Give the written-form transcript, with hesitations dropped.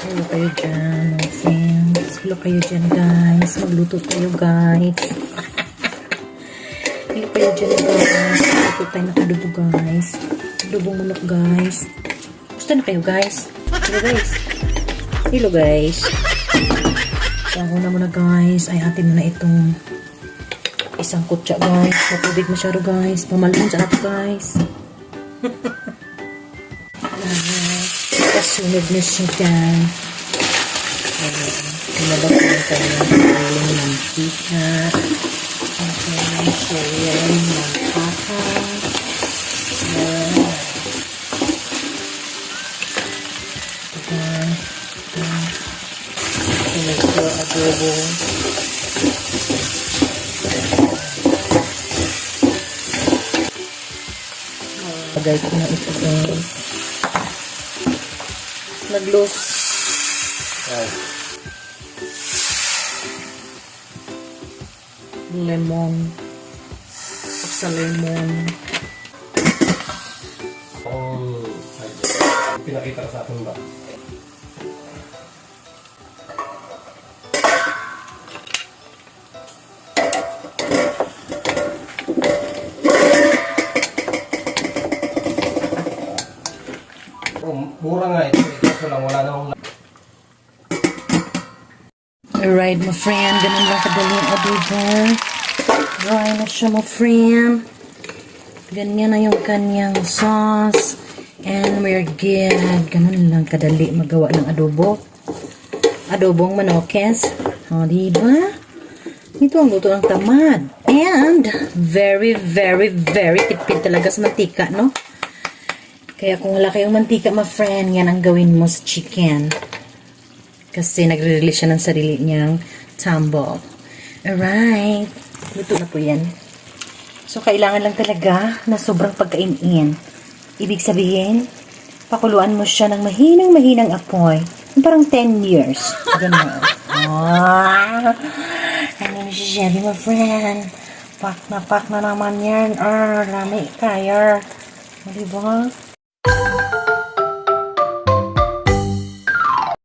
Hello kayo dyan, my friends. Hello kayo dyan, guys. Magluto tayo, guys. Hello kayo dyan, guys. Magluto tayo ng adobo, guys. Adobong manok, guys. Gusto na kayo, guys? Hello, guys. Hello, guys. So, ang una muna, guys, ay atin na itong isang kutsa, guys. Matubig masyado, guys. Pamalun sa ato, guys. Kasunod na siya, guys. Pinabak ko yung kanyang kaling mantika. Okay, so yan, mantika. Ito adobo. Lagay ko na ito, guys. Nag-loose. Lemon. Sa lemon. Pinakita ka sa akin ba? Mura nga ito. Kaso lang wala na akong... Alright, my friend. Ganun lang kadali ang adobo. Dry na siya, my friend. Ganyan na yung kanyang sauce. And we're good. Ganun lang kadali magawa ng adobo. Adobong manokes. O, diba? Ito ang luto ng tamad. And very, very, very tipid talaga sa mantika, no? Kaya kung wala kayong mantika, my friend, yan ang gawin mo sa chicken. Kasi nagre-release siya ng sarili niyang tumble. Alright. Luto na po yan. So, kailangan lang talaga na sobrang pagkainin. Ibig sabihin, pakuluan mo siya ng mahinang-mahinang apoy. Parang 10 years. Ganun. Ano na siya, my friend? Pak na naman yan. Lami kaya. Diba?